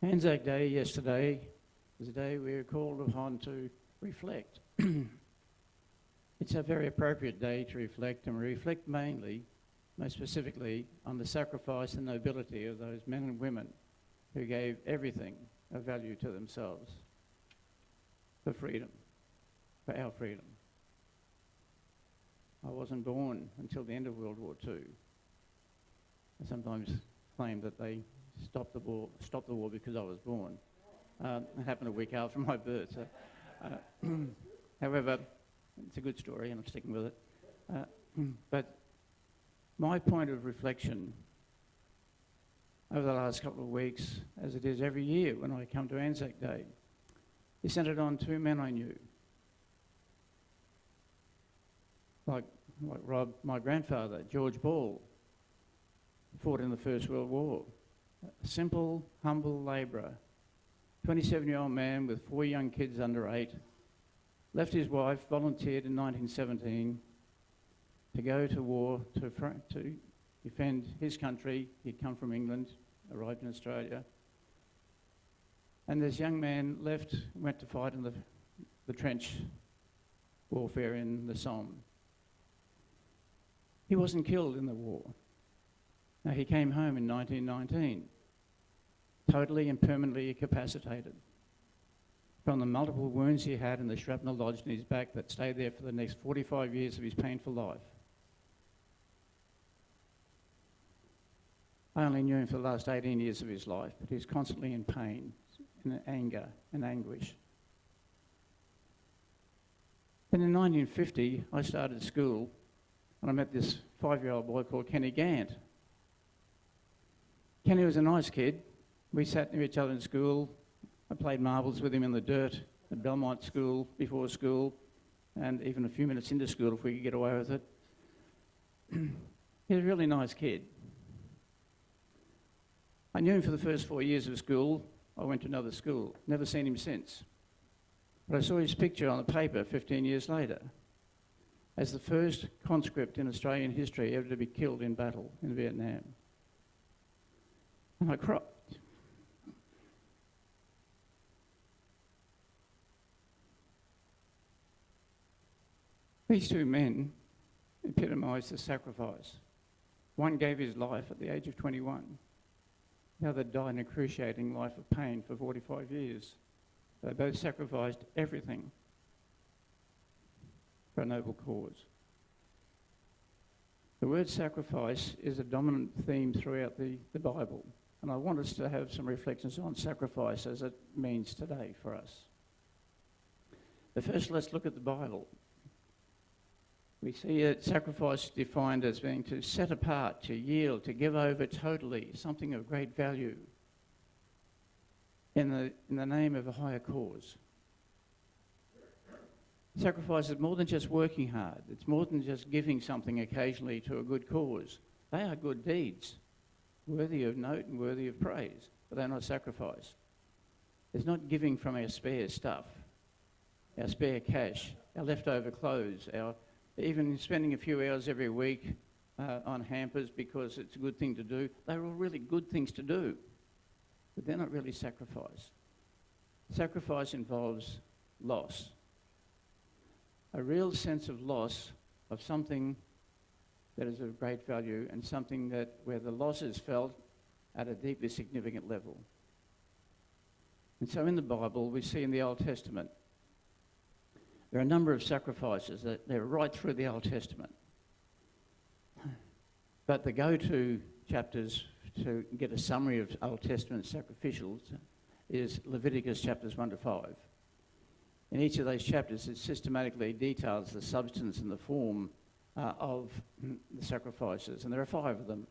Anzac Day yesterday was a day we were called upon to reflect. It's a very appropriate day to reflect, and we reflect mainly, most specifically, on the sacrifice and nobility of those men and women who gave everything of value to themselves for freedom, for our freedom. I wasn't born until the end of World War II. I sometimes claim that they stopped the war because I was born. It happened a week after my birth. However, it's a good story and I'm sticking with it. But my point of reflection over the last couple of weeks, as it is every year when I come to Anzac Day, is centred on two men I knew. Like Rob, my grandfather, George Ball, fought in the First World War. A simple, humble labourer, 27-year-old man with 4 young kids under 8, left his wife, volunteered in 1917 to go to war to defend his country. He'd come from England, arrived in Australia. And this young man went to fight in the trench warfare in the Somme. He wasn't killed in the war. Now, he came home in 1919, totally and permanently incapacitated from the multiple wounds he had and the shrapnel lodged in his back that stayed there for the next 45 years of his painful life. I only knew him for the last 18 years of his life, but he was constantly in pain, in anger and anguish. Then in 1950, I started school and I met this 5-year-old boy called Kenny Gant. Kenny was a nice kid. We sat near each other in school. I played marbles with him in the dirt at Belmont School, before school, and even a few minutes into school if we could get away with it. He was a really nice kid. I knew him for the first 4 years of school. I went to another school. Never seen him since. But I saw his picture on the paper 15 years later as the first conscript in Australian history ever to be killed in battle in Vietnam. And I cried. These two men epitomised the sacrifice. One gave his life at the age of 21. The other died an excruciating life of pain for 45 years. They both sacrificed everything for a noble cause. The word sacrifice is a dominant theme throughout the Bible, and I want us to have some reflections on sacrifice as it means today for us. But first, let's look at the Bible. We see sacrifice defined as being to set apart, to yield, to give over totally, something of great value in the name of a higher cause. Sacrifice is more than just working hard. It's more than just giving something occasionally to a good cause. They are good deeds, worthy of note and worthy of praise, but they're not sacrifice. It's not giving from our spare stuff, our spare cash, our leftover clothes, even spending a few hours every week on hampers because it's a good thing to do. They're all really good things to do, but they're not really sacrifice. Sacrifice involves loss, a real sense of loss of something that is of great value and something where the loss is felt at a deeply significant level. And so in the Bible, we see in the Old Testament, there are a number of sacrifices that they're right through the Old Testament. But the go-to chapters to get a summary of Old Testament sacrificials is Leviticus chapters 1 to 5. In each of those chapters, it systematically details the substance and the form of the sacrifices, and there are 5 of them.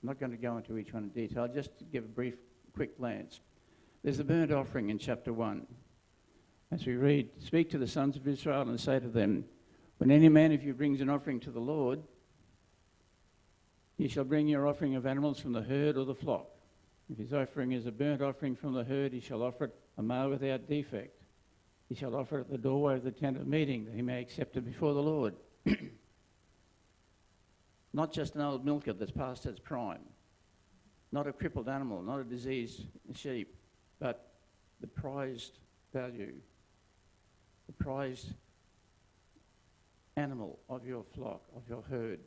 I'm not going to go into each one in detail, just to give a brief, quick glance. There's the burnt offering in chapter 1. As we read, "Speak to the sons of Israel and say to them, when any man of you brings an offering to the Lord, you shall bring your offering of animals from the herd or the flock. If his offering is a burnt offering from the herd, he shall offer it a male without defect. He shall offer it at the doorway of the tent of meeting, that he may accept it before the Lord." Not just an old milker that's past its prime, not a crippled animal, not a diseased sheep, but the prized value, the prized animal of your flock, of your herd.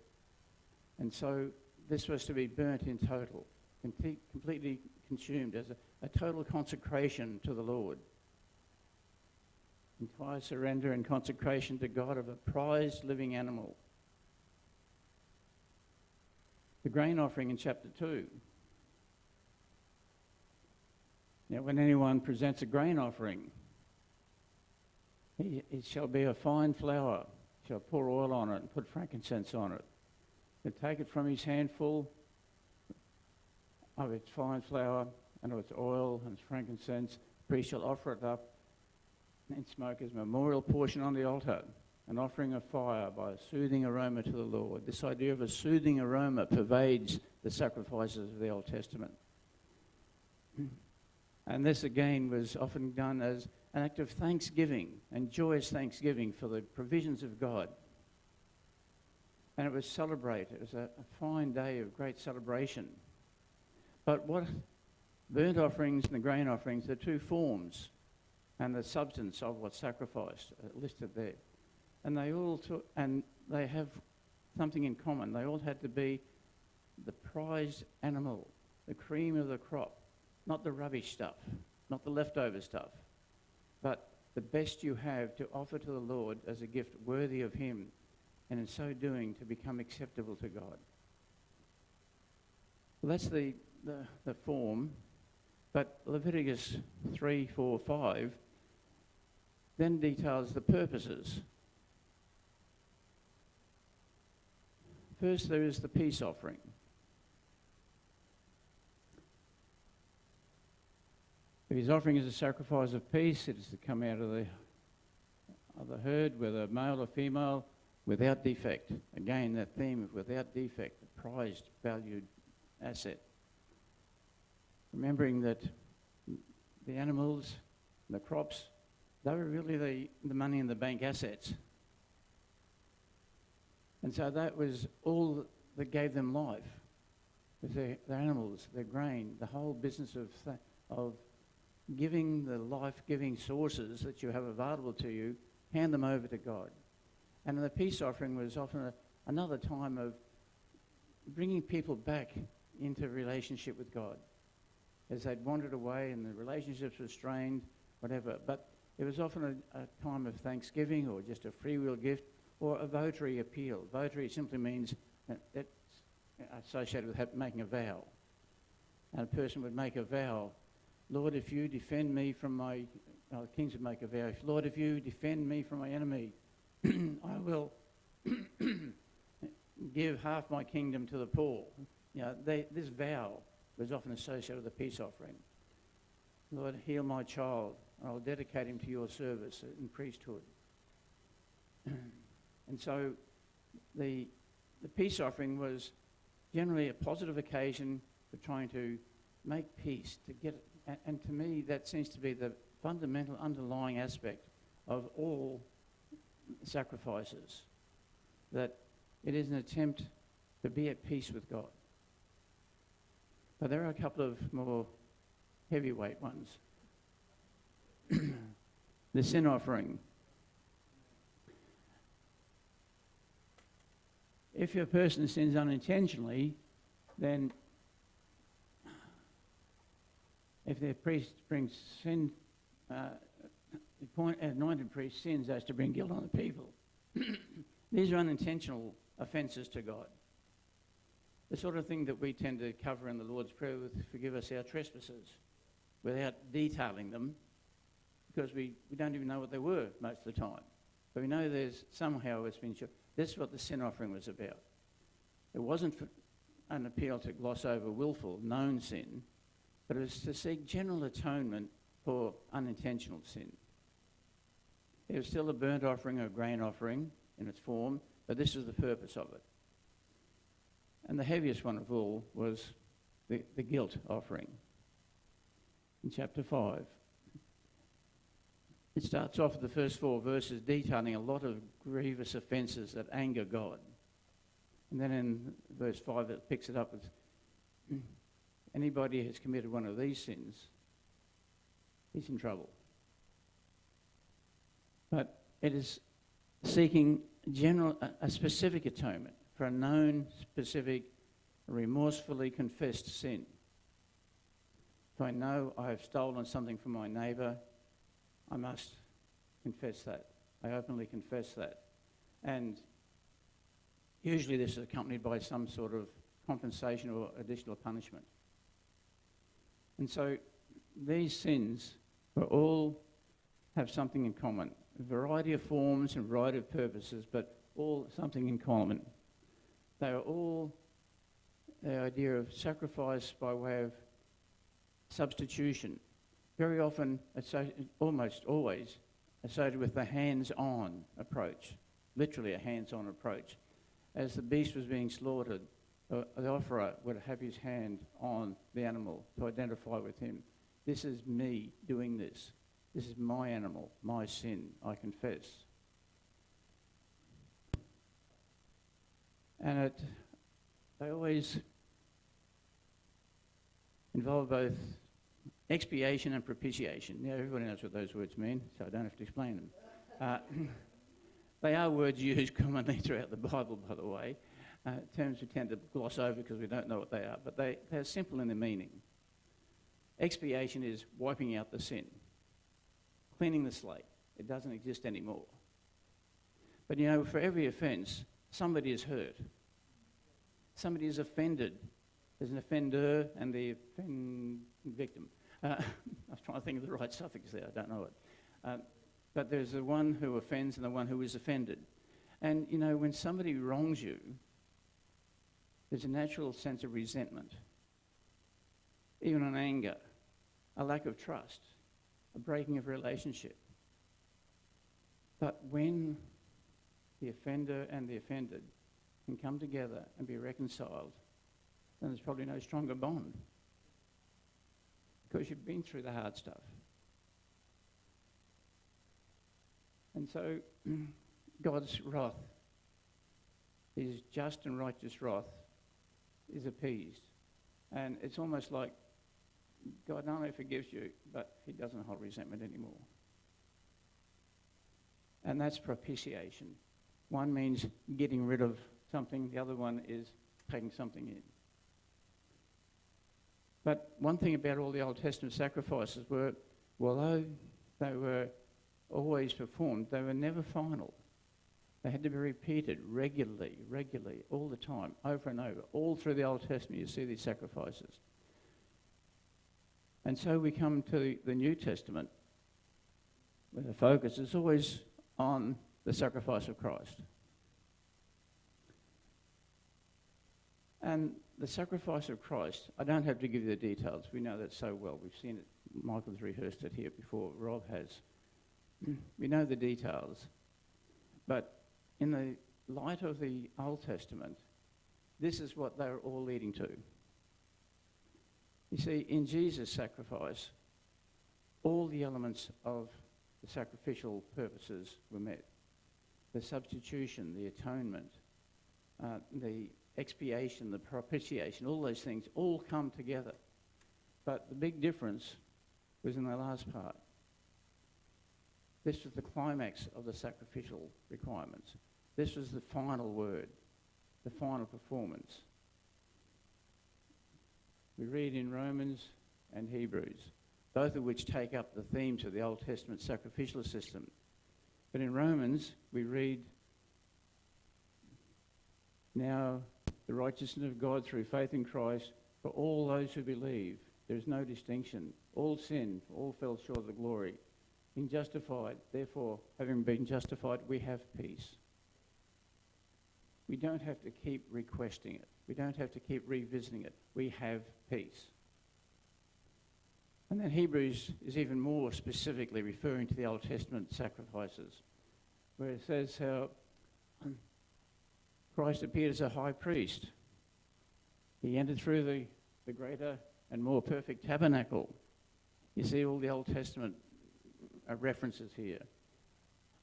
And so this was to be burnt in total, completely consumed as a total consecration to the Lord. Entire surrender and consecration to God of a prized living animal. The grain offering in chapter 2. Now, when anyone presents a grain offering, it shall be a fine flour, shall pour oil on it and put frankincense on it. He'll take it from his handful of its fine flour and of its oil and its frankincense. The priest shall offer it up and smoke as a memorial portion on the altar, an offering of fire by a soothing aroma to the Lord. This idea of a soothing aroma pervades the sacrifices of the Old Testament. And this again was often done as an act of thanksgiving and joyous thanksgiving for the provisions of God. And it was celebrated. It was a fine day of great celebration. But what burnt offerings and the grain offerings, the two forms and the substance of what's sacrificed listed there. And they have something in common. They all had to be the prized animal, the cream of the crop, not the rubbish stuff, not the leftover stuff, but the best you have to offer to the Lord as a gift worthy of him, and in so doing to become acceptable to God. Well, that's the form, but Leviticus 3, 4, 5 then details the purposes. First, there is the peace offering. If his offering is a sacrifice of peace, it is to come out of the herd, whether male or female, without defect. Again, that theme of without defect, a prized, valued asset. Remembering that the animals, the crops, they were really the money in the bank assets. And so that was all that gave them life. Was their animals, their grain, the whole business of giving the life-giving sources that you have available to you, hand them over to God. And the peace offering was often another time of bringing people back into relationship with God as they'd wandered away and the relationships were strained, whatever. But it was often a time of thanksgiving or just a free will gift or a votary appeal. Votary simply means that's associated with making a vow. And a person would make a vow, Lord, if you defend me from my... the kings would make a vow, Lord, if you defend me from my enemy, I will give half my kingdom to the poor. You know, this vow was often associated with a peace offering. Lord, heal my child. I'll dedicate him to your service in priesthood. And so the peace offering was generally a positive occasion for trying to make peace, to get it. And to me, that seems to be the fundamental underlying aspect of all sacrifices, that it is an attempt to be at peace with God. But there are a couple of more heavyweight ones. The sin offering. If a person sins unintentionally, then if their priest brings sin, anointed priest sins as to bring guilt on the people. These are unintentional offences to God. The sort of thing that we tend to cover in the Lord's Prayer with forgive us our trespasses without detailing them, because we don't even know what they were most of the time. But we know there's somehow it's been shown. This is what the sin offering was about. It wasn't an appeal to gloss over willful, known sin, but it was to seek general atonement for unintentional sin. It was still a burnt offering or a grain offering in its form, but this was the purpose of it. And the heaviest one of all was the guilt offering. In chapter 5, it starts off with the first 4 verses detailing a lot of grievous offences that anger God. And then in verse 5 it picks it up with anybody who's committed one of these sins he's in trouble. But it is seeking a specific atonement for a known, specific, remorsefully confessed sin. If I know I have stolen something from my neighbour, I must confess that. I openly confess that. And usually this is accompanied by some sort of compensation or additional punishment. And so these sins all have something in common. A variety of forms and a variety of purposes, but all something in common. They are all the idea of sacrifice by way of substitution. Very often, almost always, associated with the hands-on approach, literally a hands-on approach. As the beast was being slaughtered, the offerer would have his hand on the animal to identify with him. This is me doing this. This is my animal, my sin, I confess. And they always involve both expiation and propitiation. Now, everybody knows what those words mean, so I don't have to explain them. They are words used commonly throughout the Bible, by the way, terms we tend to gloss over because we don't know what they are, but they're simple in their meaning. Expiation is wiping out the sin, cleaning the slate. It doesn't exist anymore. But you know, for every offence, somebody is hurt. Somebody is offended. There's an offender and the victim. I was trying to think of the right suffix there, I don't know it. But there's the one who offends and the one who is offended. And you know, when somebody wrongs you, there's a natural sense of resentment, even an anger, a lack of trust, a breaking of relationship. But when the offender and the offended can come together and be reconciled, then there's probably no stronger bond, because you've been through the hard stuff. And so God's wrath, his just and righteous wrath, is appeased. And it's almost like God not only forgives you, but he doesn't hold resentment anymore. And that's propitiation. One means getting rid of something, the other one is taking something in. But one thing about all the Old Testament sacrifices were, although they were always performed, they were never final. They had to be repeated regularly, all the time, over and over. All through the Old Testament you see these sacrifices. And so we come to the New Testament, where the focus is always on the sacrifice of Christ. And the sacrifice of Christ, I don't have to give you the details. We know that so well. We've seen it. Michael's rehearsed it here before. Rob has. We know the details. But in the light of the Old Testament, this is what they're all leading to. You see, in Jesus' sacrifice, all the elements of the sacrificial purposes were met. The substitution, the atonement, the expiation, the propitiation, all those things all come together. But the big difference was in the last part. This was the climax of the sacrificial requirements. This was the final word, the final performance. We read in Romans and Hebrews, both of which take up the themes of the Old Testament sacrificial system. But in Romans, we read, now the righteousness of God through faith in Christ for all those who believe. There is no distinction. All sin, all fell short of the glory. Being justified, therefore, having been justified, we have peace. We don't have to keep requesting it. We don't have to keep revisiting it. We have peace. And then Hebrews is even more specifically referring to the Old Testament sacrifices, where it says how Christ appeared as a high priest. He entered through the greater and more perfect tabernacle. You see all the Old Testament references here.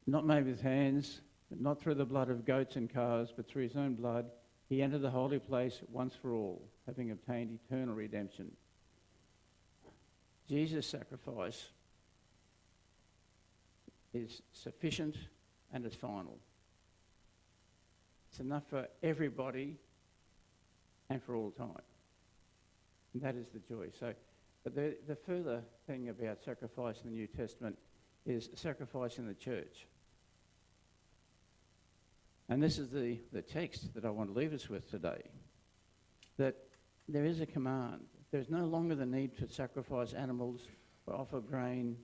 Not made with hands, but not through the blood of goats and calves, but through his own blood, he entered the holy place once for all, having obtained eternal redemption. Jesus' sacrifice is sufficient and it's final. It's enough for everybody and for all time. And that is the joy. So, but the further thing about sacrifice in the New Testament is sacrifice in the church. And this is the text that I want to leave us with today. That there is a command. There's no longer the need to sacrifice animals or offer grain,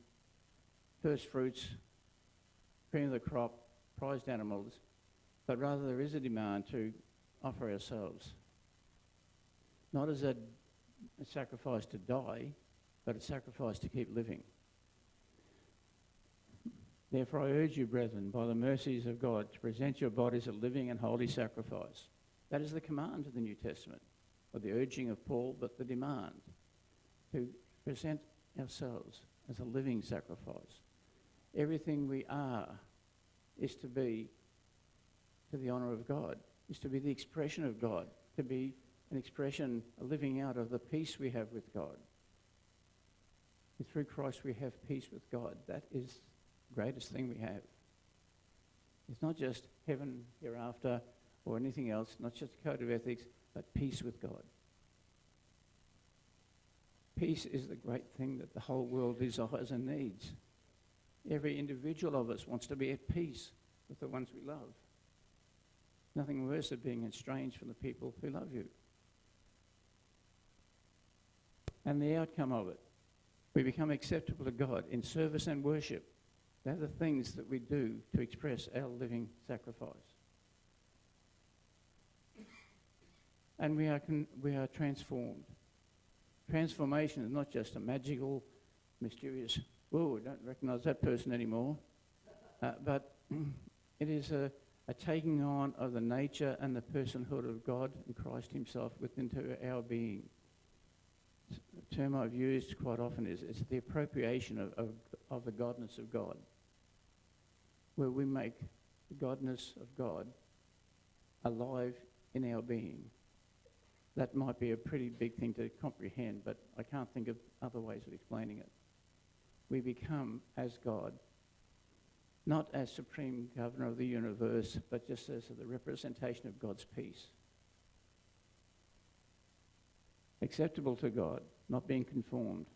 first fruits, cream of the crop, prized animals, but rather there is a demand to offer ourselves. Not as a sacrifice to die, but a sacrifice to keep living. Therefore I urge you, brethren, by the mercies of God, to present your bodies a living and holy sacrifice. That is the command of the New Testament, or the urging of Paul, but the demand to present ourselves as a living sacrifice. Everything we are is to be to the honour of God, is to be the expression of God, to be an expression, a living out of the peace we have with God. And through Christ we have peace with God. That is the greatest thing we have. It's not just heaven hereafter or anything else, not just a code of ethics, but peace with God. Peace is the great thing that the whole world desires and needs. Every individual of us wants to be at peace with the ones we love. Nothing worse than being estranged from the people who love you. And the outcome of it, we become acceptable to God in service and worship. They're the things that we do to express our living sacrifice. And we are transformed. Transformation is not just a magical, mysterious, whoa, I don't recognise that person anymore, but it is a taking on of the nature and the personhood of God and Christ himself within our being. The term I've used quite often is it's the appropriation of the godness of God, where we make the godness of God alive in our being. That might be a pretty big thing to comprehend, but I can't think of other ways of explaining it. We become as God, not as supreme governor of the universe, but just as the representation of God's peace. Acceptable to God, not being conformed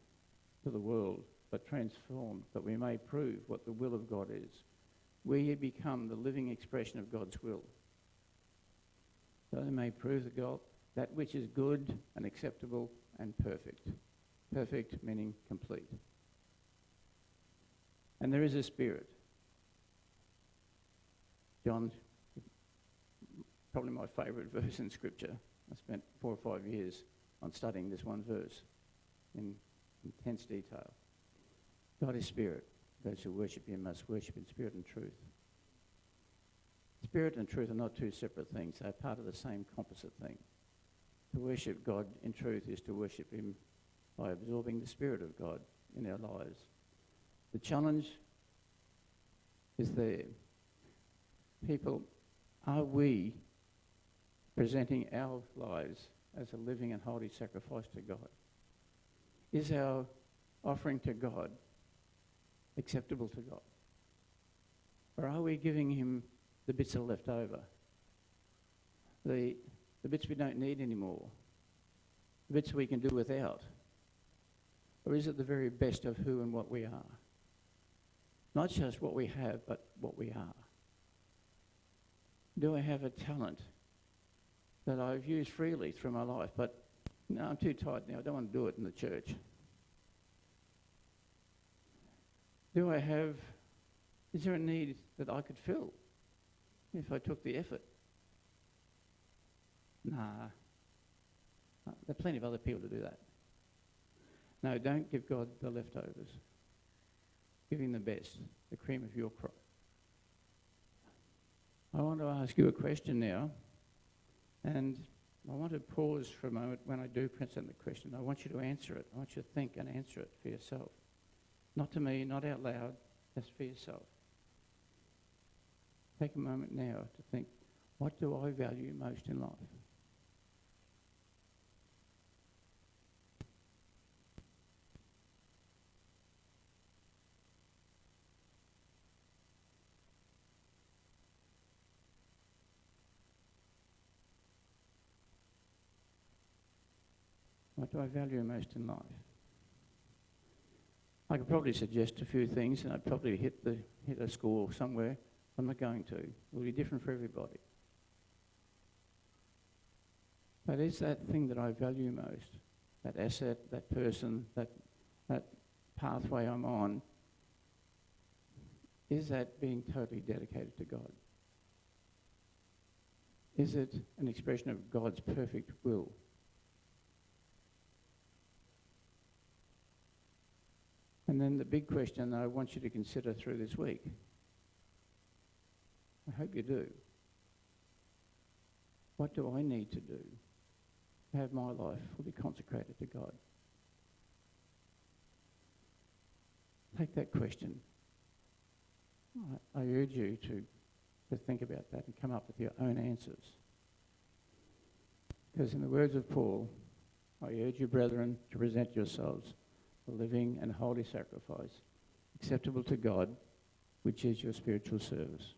to the world, but transformed, that we may prove what the will of God is. We become the living expression of God's will, so they may prove that which is good and acceptable and perfect. Perfect meaning complete. And there is a spirit. John, probably my favourite verse in Scripture. I spent 4 or 5 years on studying this one verse in intense detail. God is spirit. Those who worship him must worship in spirit and truth. Spirit and truth are not two separate things. They're part of the same composite thing. To worship God in truth is to worship him by absorbing the Spirit of God in our lives. The challenge is there. People, are we presenting our lives as a living and holy sacrifice to God? Is our offering to God acceptable to God? Or are we giving him the bits that are left over? The bits we don't need anymore? The bits we can do without? Or is it the very best of who and what we are? Not just what we have, but what we are. Do I have a talent that I've used freely through my life, but no, I'm too tired now, I don't want to do it in the church? Is there a need that I could fill if I took the effort? Nah. There are plenty of other people to do that. No, don't give God the leftovers. Give him the best, the cream of your crop. I want to ask you a question now, and I want to pause for a moment when I do present the question. I want you to answer it. I want you to think and answer it for yourself. Not to me, not out loud, just for yourself. Take a moment now to think, what do I value most in life? What do I value most in life? I could probably suggest a few things and I'd probably hit a score somewhere. I'm not going to. It will be different for everybody. But is that thing that I value most, that asset, that person, that pathway I'm on, is that being totally dedicated to God? Is it an expression of God's perfect will? And then the big question that I want you to consider through this week, I hope you do. What do I need to do to have my life fully consecrated to God? Take that question. I urge you to think about that and come up with your own answers. Because in the words of Paul, I urge you, brethren, to present yourselves a living and holy sacrifice, acceptable to God, which is your spiritual service.